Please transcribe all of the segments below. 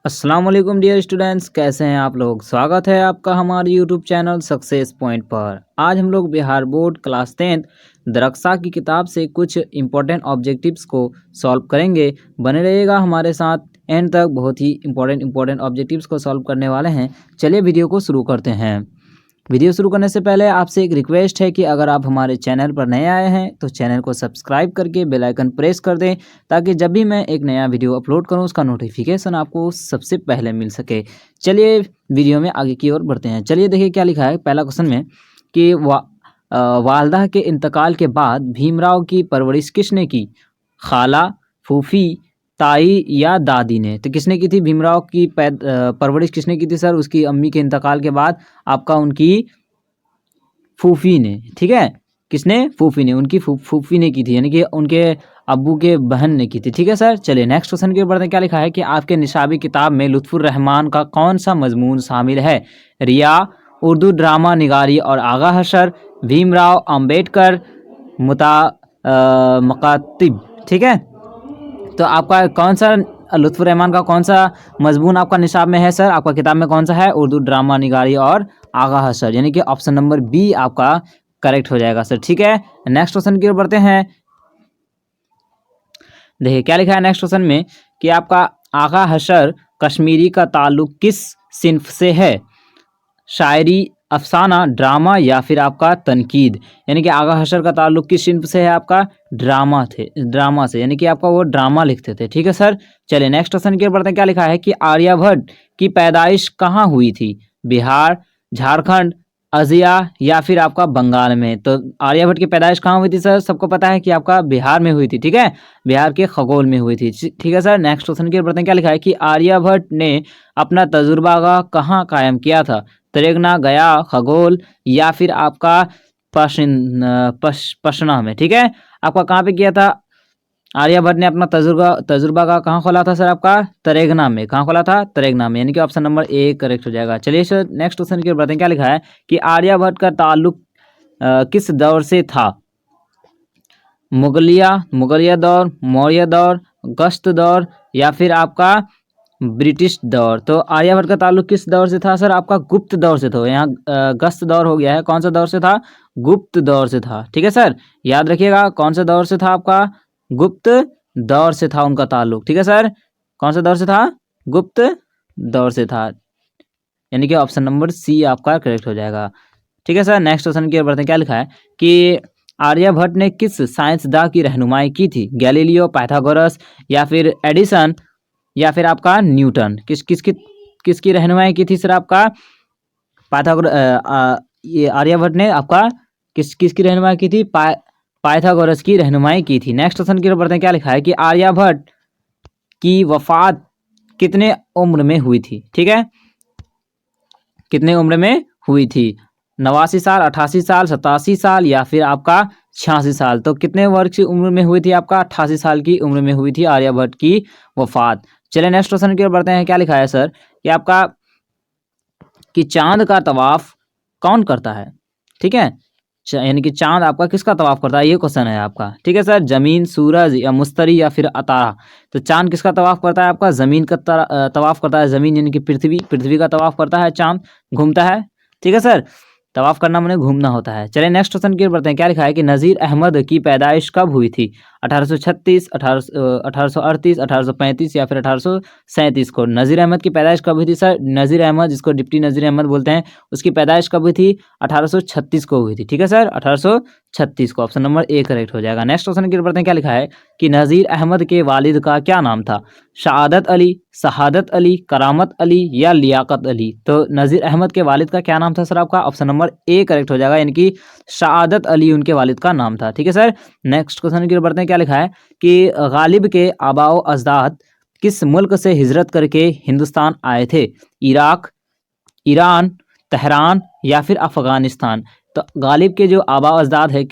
अस्सलाम वालेकुम dear students, कैसे हैं आप लोग। स्वागत है आपका हमारे यूट्यूब चैनल सक्सेस पॉइंट पर। आज हम लोग बिहार बोर्ड क्लास 10 दरक्षा की किताब से कुछ इम्पोर्टेंट ऑब्जेक्टिव्स को सॉल्व करेंगे। बने रहिएगा हमारे साथ एंड तक, बहुत ही इम्पोर्टेंट ऑब्जेक्टिव्स को सॉल्व करने वाले हैं। चलिए वीडियो को शुरू करते हैं। वीडियो शुरू करने से पहले आपसे एक रिक्वेस्ट है कि अगर आप हमारे चैनल पर नए आए हैं तो चैनल को सब्सक्राइब करके बेल आइकन प्रेस कर दें, ताकि जब भी मैं एक नया वीडियो अपलोड करूं उसका नोटिफिकेशन आपको सबसे पहले मिल सके। चलिए वीडियो में आगे की ओर बढ़ते हैं। चलिए देखिए क्या लिखा है पहला क्वेश्चन में कि वाल्दा के इंतकाल के बाद भीमराव की परवरिश किसने की? खाला, फूफी, ताई या दादी ने? तो किसने की थी भीमराव की परवरिश किसने की थी सर? उसकी अम्मी के इंतकाल के बाद आपका उनकी फूफी ने। ठीक है, किसने? फूफी ने। उनकी फूफी ने की थी, यानी कि उनके अब्बू के बहन ने की थी। ठीक है सर। चलिए नेक्स्ट क्वेश्चन की ओर बढ़ते हैं। क्या लिखा है कि आपके निशाबी किताब में लुत्फुर रहमान का कौन सा मजमून शामिल है? रिया, उर्दू ड्रामा निगारी और आगा हशर, भीमराव अंबेडकर, मकातिब। ठीक है, तो आपका कौन सा लुत्फुर रहमान का कौन सा मजमून आपका निशाब में है सर? आपका किताब में कौन सा है? उर्दू ड्रामा निगारी और आगा हशर, यानी कि ऑप्शन नंबर बी आपका करेक्ट हो जाएगा सर। ठीक है, नेक्स्ट क्वेश्चन की ओर बढ़ते हैं। देखिए क्या लिखा है नेक्स्ट क्वेश्चन में कि आपका आगा हशर कश्मीरी का ताल्लुक किस सिन्फ से है? शायरी, अफसाना, ड्रामा या फिर आपका तनकीद? यानी कि आगा हशर का ताल्लुक किस सिन्फ से है? आपका ड्रामा से, यानी कि आपका वो ड्रामा लिखते थे। ठीक है सर। चलिए नेक्स्ट क्वेश्चन की ओर बढ़ते हैं। क्या लिखा है कि आर्यभट्ट की पैदाइश कहाँ हुई थी? बिहार, झारखंड, अजिया या फिर आपका बंगाल में? तो आर्यभट्ट की पैदाइश कहाँ हुई थी सर? सबको पता है कि आपका बिहार में हुई थी। ठीक है, बिहार के खगोल में हुई थी। ठीक है सर। नेक्स्ट क्वेश्चन की ओर बढ़ते हैं। क्या लिखा है कि आर्यभट्ट ने अपना तजुर्बागाह कहाँ कायम किया था? त्रिगना, गया, खगोल या फिर आपका पटना में? ठीक है, आपका कहाँ पे किया था? आर्यभट्ट ने अपना तजुर्बा का कहाँ खोला था सर? आपका तरेगना में। कहाँ खोला था? तरेगना में, यानी कि ऑप्शन नंबर ए करेक्ट हो जाएगा। चलिए सर नेक्स्ट क्वेश्चन की ओर बढ़ते हैं। क्या लिखा है कि आर्यभट्ट का ताल्लुक किस दौर से था? मुगलिया दौर, मौर्य दौर, गस्त दौर या फिर आपका ब्रिटिश दौर? तो आर्यभट्ट का ताल्लुक किस दौर से था सर? आपका गुप्त दौर से था। यहाँ गस्त दौर हो गया है, कौन सा दौर से था? गुप्त दौर से था। ठीक है सर, याद रखिएगा कौन सा दौर से था? आपका गुप्त दौर से था उनका ताल्लुक। ठीक है सर, कौन सा दौर से था? गुप्त दौर से था, यानी कि ऑप्शन नंबर सी आपका करेक्ट हो जाएगा। ठीक है सर। नेक्स्ट क्वेश्चन की ओर बढ़ते हैं। क्या लिखा है कि आर्यभट्ट ने किस साइंसदान की रहनुमाई की थी? गैलीलियो, पाइथागोरस या फिर एडिसन या फिर आपका न्यूटन? किसकी रहनुमाई की थी सर? आपका ये आर्यभट्ट ने आपका किसकी रहनुमाई की थी? पाइथागोरस की रहनुमाई की थी। नेक्स्ट क्वेश्चन की ओर बढ़ते हैं। क्या लिखा है कि आर्यभट्ट की वफात कितने उम्र में हुई थी? ठीक है, कितने उम्र में हुई थी? 89 साल, 88 साल, 87 साल या फिर आपका 86 साल? तो कितने वर्ष की उम्र में हुई थी? आपका 88 साल की उम्र में हुई थी आर्यभट्ट की वफात। चलिए नेक्स्ट क्वेश्चन की ओर बढ़ते हैं। क्या लिखा है सर कि आपका कि चांद का तवाफ कौन करता है? ठीक है, यानी कि चांद आपका किसका तवाफ करता है, ये क्वेश्चन है आपका। ठीक है सर, जमीन, सूरज या मुश्तरी या फिर अतारा? तो चांद किसका तवाफ करता है? आपका जमीन का तवाफ करता है। जमीन यानी कि पृथ्वी का तवाफ करता है चांद, घूमता है। ठीक है सर, तवाफ करना माने घूमना होता है। चलिए नेक्स्ट क्वेश्चन की ओर बढ़ते हैं। क्या लिखा है कि नज़ीर अहमद की पैदाइश कब हुई थी? 1836, 1838, 1835 या फिर 1837 को? नज़ीर अहमद की पैदाइश कब हुई थी सर? नज़ीर अहमद, जिसको डिप्टी नज़ीर अहमद बोलते हैं, उसकी पैदाइश कब हुई थी? 1836 को हुई थी। ठीक है सर, 1836 को, ऑप्शन नंबर ए करेक्ट हो जाएगा। नेक्स्ट क्वेश्चन की ओर बढ़ते हैं। क्या लिखा है कि नज़ीर अहमद के वालिद का क्या नाम था? शहादत अली, शहादत अली, करामत अली या लियाकत अली? तो नज़ीर अहमद के वालिद का क्या नाम था सर? आपका ऑप्शन नंबर ए करेक्ट हो जाएगा, यानी कि शहादत अली उनके वालिद का नाम था। ठीक है सर। नेक्स्ट क्वेश्चन की ओर बढ़ते हैं। क्या लिखा है कि गालिब के आबाओ अजदाद किस मुल्क से हिजरत करके हिंदुस्तान आए थे? इराक, ईरान, तेहरान या फिर अफगानिस्तान? तो गालिब के जो आबाओ अजदाद है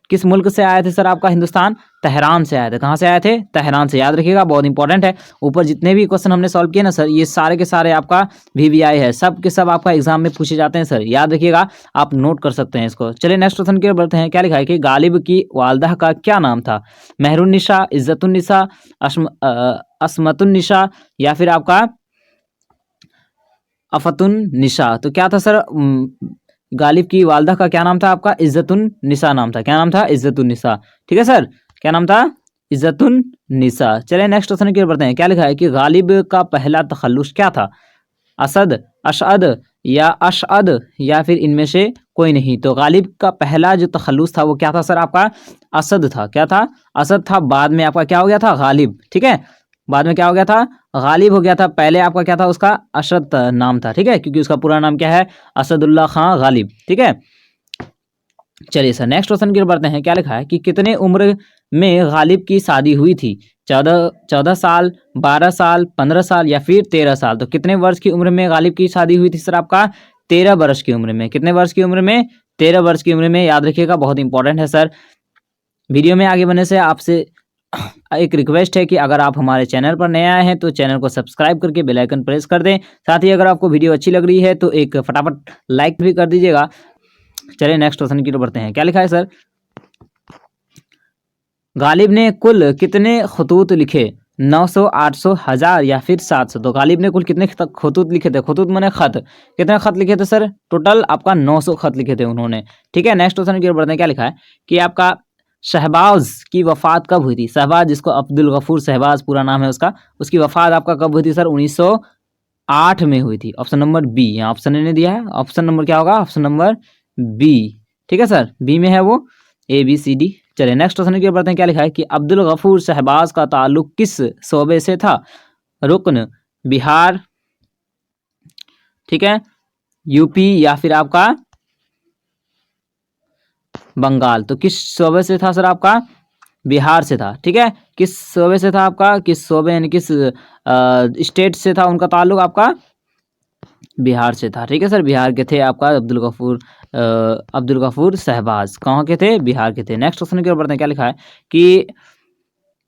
किस मुल्क से आए थे सर? आपका हिंदुस्तान तेहरान से आए थे। कहाँ से आए थे? तेहरान से। याद रखिएगा, बहुत इंपॉर्टेंट है। ऊपर जितने भी क्वेश्चन हमने सॉल्व किए ना सर, ये सारे के सारे आपका VVI है, सब के सब आपका एग्जाम में पूछे जाते हैं सर, याद रखिएगा, आप नोट कर सकते हैं इसको। चलिए नेक्स्ट क्वेश्चन की ओर बढ़ते हैं। क्या लिखा है कि गालिब की वालदा का क्या नाम था? मेहरुन्निसा, इज्जतुन्निसा, असमतुन्निसा या फिर आपका अफतुन निशा। तो क्या था सर, गालिब की वालदा का क्या नाम था आपका? इज्जतुन निशा नाम था। क्या नाम था? इज्जतुन निशा। ठीक है सर, क्या नाम था? इज्जतुन निशा। चलिए नेक्स्ट क्वेश्चन की ओर बढ़ते हैं। क्या लिखा है कि गालिब का पहला तखल्लुस क्या था? असद, अशअद या अशअद या फिर इनमें से कोई नहीं। तो गालिब का पहला जो तखल्लुस था वो क्या था सर आपका? असद था। क्या था? असद था। बाद में आपका क्या हो गया था? गालिब। ठीक है, बाद में क्या हो गया था? गालिब हो गया था। पहले आपका क्या था? उसका अशद नाम था। ठीक है, क्योंकि उसका पूरा नाम क्या है? असदुल्ला खां गालिब। ठीक है, चलिए सर नेक्स्ट क्वेश्चन की ओर बढ़ते हैं। क्या लिखा है कि कितने उम्र में गालिब की शादी हुई थी? 14 साल, 12 साल, 15 साल या फिर 13 साल। तो कितने वर्ष की उम्र में गालिब की शादी हुई थी सर आपका? 13 वर्ष की उम्र में। कितने वर्ष की उम्र में? 13 वर्ष की उम्र में। याद रखिएगा, बहुत इंपॉर्टेंट है सर। वीडियो में आगे बढ़ने से आपसे एक रिक्वेस्ट है कि अगर आप हमारे चैनल पर नए आए हैं तो चैनल को सब्सक्राइब करके बेल आइकन प्रेस कर दें। साथ ही अगर आपको वीडियो अच्छी लग रही है तो एक फटाफट लाइक भी कर दीजिएगा। चलिए नेक्स्ट क्वेश्चन की ओर बढ़ते हैं। क्या लिखा है सर? गालिब ने कुल कितने खतूत लिखे? 900, 800, 1000 या फिर 700। तो गालिब ने कुल कितने खतूत लिखे थे? खतूत माने खत। कितने खत लिखे थे सर? टोटल आपका 900 खत लिखे थे उन्होंने। ठीक है, नेक्स्ट क्वेश्चन की ओर बढ़ते हैं। क्या लिखा है कि आपका शहबाज की वफात कब हुई थी? शहबाज, जिसको अब्दुल गफूर शहबाज पूरा नाम है उसका, उसकी वफात आपका कब हुई थी सर? 1908 में हुई थी। Option number B. यहाँ ऑप्शन ने दिया है, ऑप्शन नंबर क्या होगा? Option number B. ठीक है सर, बी में है वो, ए बी सी डी। चलिए नेक्स्ट क्वेश्चन की ओर बढ़ते हैं। क्या लिखा है कि अब्दुल गफूर शहबाज का ताल्लुक किस शोबे से था? रुकन, बिहार, ठीक है, यूपी या फिर आपका बंगाल। तो किस शोबे से था सर आपका? बिहार से था। ठीक है, किस शोबे से था आपका? किस शोबे यानी किस स्टेट से था उनका ताल्लुक आपका? बिहार से था। ठीक है सर, बिहार के थे आपका अब्दुल गफूर शहबाज। कहाँ के थे? बिहार के थे। नेक्स्ट क्वेश्चन की ओर बढ़ते हैं। क्या लिखा है कि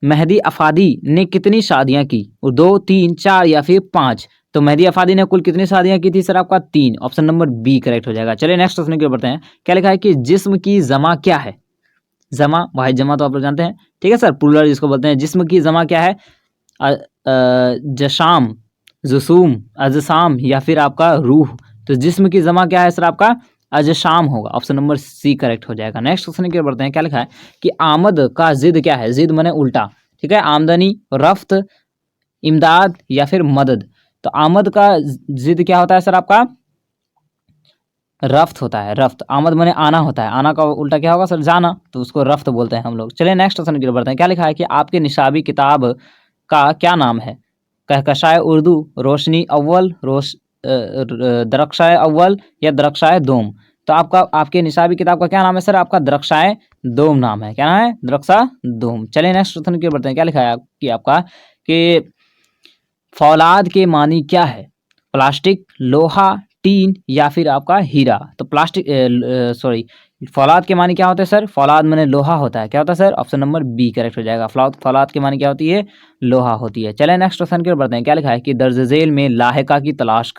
मेहदी अफादी ने कितनी शादियां की? 2, 3, 4 या फिर 5। तो मेहदी अफादी ने कुल कितनी शादियां की थी सर आपका? 3। ऑप्शन नंबर बी करेक्ट हो जाएगा। चलिए नेक्स्ट क्वेश्चन की ओर बढ़ते हैं। क्या लिखा है कि जिस्म की जमा क्या है? जमा, वाहिद जमा तो आप लोग जानते हैं। ठीक है सर, प्लूरल जिसको बोलते हैं। जिस्म की जमा क्या है? जशाम, जुसूम, अजसाम या फिर आपका रूह। तो जिस्म की जमा क्या है सर आपका? अजशाम होगा। ऑप्शन नंबर सी करेक्ट हो जाएगा। नेक्स्ट क्वेश्चन की ओर बढ़ते हैं। क्या लिखा है कि आमद का जिद क्या है? जिद माने उल्टा। ठीक है, आमदनी, रफ्त, इमदाद या फिर मदद। तो आमद का जिद क्या होता है सर आपका? रफ्त होता है। रफ्त, आमद माने आना होता है। आना का उल्टा क्या होगा सर? जाना। तो उसको रफ्त बोलते हैं हम लोग। चलिए नेक्स्ट क्वेश्चन की ओर बढ़ते हैं। क्या लिखा है कि आपके निशाबी किताब का क्या नाम है? कहकशाए उर्दू, रोशनी अव्वल, दरख्शाए अव्वल या दरख्शाए दोम। तो आपके निशाबी किताब का क्या नाम है सर? आपका दरख्शाए दोम नाम है। क्या नाम है? दरख्शा दोम। चलिए नेक्स्ट क्वेश्चन की ओर बढ़ते हैं। क्या लिखा है कि आपका कि फौलाद के मानी क्या है? प्लास्टिक, लोहा, टीन या फिर आपका हीरा। तो प्लास्टिक, सॉरी, फौलाद के मानी क्या होते हैं सर? फौलाद माने लोहा होता है। क्या होता है sir? Option number B correct हो जाएगा। फौलाद के मानी क्या होती है? लोहा होती है। चलिए नेक्स्ट क्वेश्चन की ओर बढ़ते हैं। क्या लिखा है कि दर्ज झेल में लाहिका की तलाश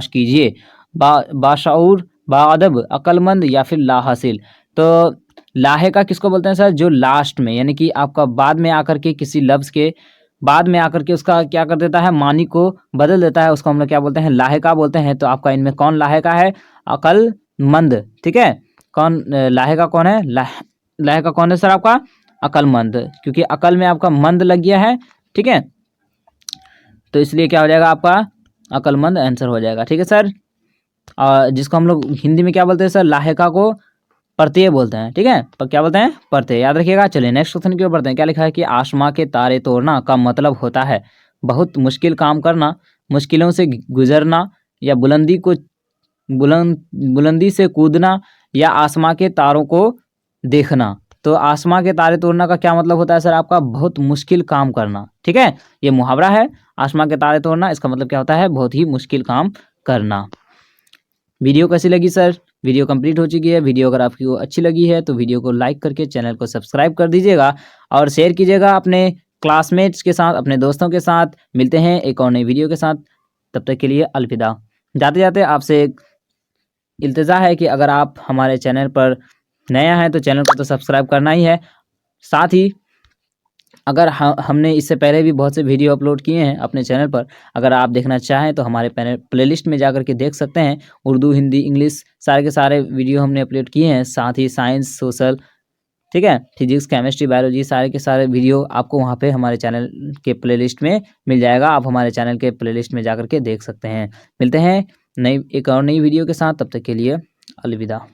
कीजिए। बाशऊर, बाअदब, अक्लमंद या फिर लाहासिल। तो लाहिका किसको बोलते हैं सर? जो लास्ट में, यानी कि आपका बाद में आकर के किसी लफ्ज के बाद में आकर के उसका क्या कर देता है? मानी को बदल देता है, उसको हम लोग क्या बोलते हैं? लाहिका बोलते हैं। तो आपका इनमें कौन लाहिका है? अकलमंद। ठीक है, कौन लाहिका कौन है? लाहिका कौन है सर आपका? अकलमंद, क्योंकि अकल में आपका मंद लग गया है। ठीक है, तो इसलिए क्या हो जाएगा आपका? अकलमंद आंसर हो जाएगा। ठीक है सर, और जिसको हम लोग हिंदी में क्या बोलते हैं सर? लाहिका को प्रत्यय बोलते हैं। ठीक है, पर क्या बोलते हैं? प्रत्यय, याद रखिएगा। चलिए नेक्स्ट क्वेश्चन की ओर बढ़ते हैं। क्या लिखा है कि आसमां के तारे तोड़ना का मतलब होता है बहुत मुश्किल काम करना, मुश्किलों से गुजरना या बुलंदी से कूदना या आसमां के तारों को देखना। तो आसमां के तारे तोड़ना का क्या मतलब होता है सर आपका? बहुत मुश्किल काम करना। ठीक है, ये मुहावरा है, आसमां के तारे तोड़ना, इसका मतलब क्या होता है? बहुत ही मुश्किल काम करना। वीडियो कैसी लगी सर? वीडियो कंप्लीट हो चुकी है। वीडियो अगर आपको अच्छी लगी है तो वीडियो को लाइक करके चैनल को सब्सक्राइब कर दीजिएगा और शेयर कीजिएगा अपने क्लासमेट्स के साथ, अपने दोस्तों के साथ। मिलते हैं एक और नई वीडियो के साथ, तब तक के लिए अलविदा। जाते जाते आपसे एक इल्तिजा है कि अगर आप हमारे चैनल पर नया हैं तो चैनल को तो सब्सक्राइब करना ही है, साथ ही अगर हमने इससे पहले भी बहुत से वीडियो अपलोड किए हैं अपने चैनल पर, अगर आप देखना चाहें तो हमारे प्लेलिस्ट में जाकर के देख सकते हैं। उर्दू, हिंदी, इंग्लिश सारे के सारे वीडियो हमने अपलोड किए हैं, साथ ही साइंस, सोशल, ठीक है, फिजिक्स, केमिस्ट्री, बायोलॉजी सारे के सारे वीडियो आपको वहाँ पे हमारे चैनल के प्लेलिस्ट में मिल जाएगा। आप हमारे चैनल के प्लेलिस्ट में जाकर के देख सकते हैं। मिलते हैं एक और नई वीडियो के साथ, तब तक के लिए अलविदा।